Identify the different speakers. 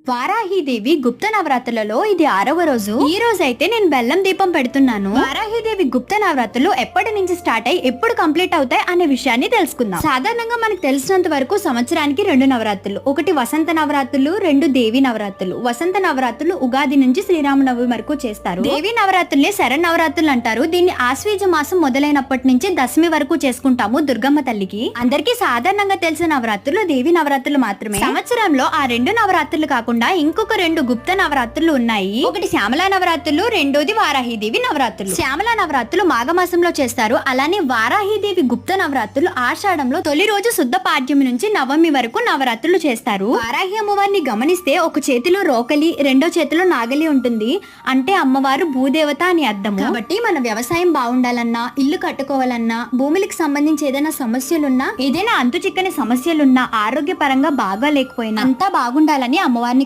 Speaker 1: వారాహిదేవి గుప్త నవరాత్రులలో ఇది 6వ రోజు. ఈ రోజు అయితే నేను బెల్లం దీపం పెడుతున్నాను. వారాహిదేవి గుప్త నవరాత్రులు ఎప్పటి నుంచి స్టార్ట్ అయ్యి ఎప్పుడు కంప్లీట్ అవుతాయి అనే విషయాన్ని తెలుసుకుందాం. సాధారణంగా మనకు తెలిసినంత వరకు సంవత్సరానికి 2 నవరాత్రులు, ఒకటి వసంత నవరాత్రులు, 2 దేవి నవరాత్రులు. వసంత నవరాత్రులు ఉగాది నుంచి శ్రీరామనవమి వరకు చేస్తారు. దేవి నవరాత్రుల్ని శరణ్ నవరాత్రులు అంటారు. దీన్ని ఆశ్వీజ మాసం మొదలైనప్పటి నుంచి దశమి వరకు చేసుకుంటాము దుర్గమ్మ తల్లికి. అందరికీ సాధారణంగా తెలిసిన నవరాత్రులు దేవి నవరాత్రులు మాత్రమే. సంవత్సరంలో ఆ 2 నవరాత్రులు కాకుండా ఇంకొక 2 గుప్త నవరాత్రులు ఉన్నాయి. ఒకటి శ్యామలా నవరాత్రులు, రెండోది వారాహిదేవి నవరాత్రులు. శ్యామలా నవరాత్రులు మాఘమాసంలో చేస్తారు. అలానే వారాహిదేవి గుప్త నవరాత్రులు ఆషాఢంలో తొలి రోజు శుద్ధ పాడ్యమి నుంచి నవమి వరకు నవరాత్రులు చేస్తారు. వారాహి అమ్మవారిని గమనిస్తే ఒక చేతిలో రోకలి, రెండో చేతిలో నాగలి ఉంటుంది. అంటే అమ్మవారు భూదేవత అని అర్థం. కాబట్టి మన వ్యవసాయం బాగుండాలన్నా, ఇల్లు కట్టుకోవాలన్నా, భూములకు సంబంధించి ఏదైనా సమస్యలున్నా, ఏదైనా అంతు చిక్కని సమస్యలున్నా, ఆరోగ్యపరంగా బాగా లేకపోయినా అంతా బాగుండాలని అమ్మవారిని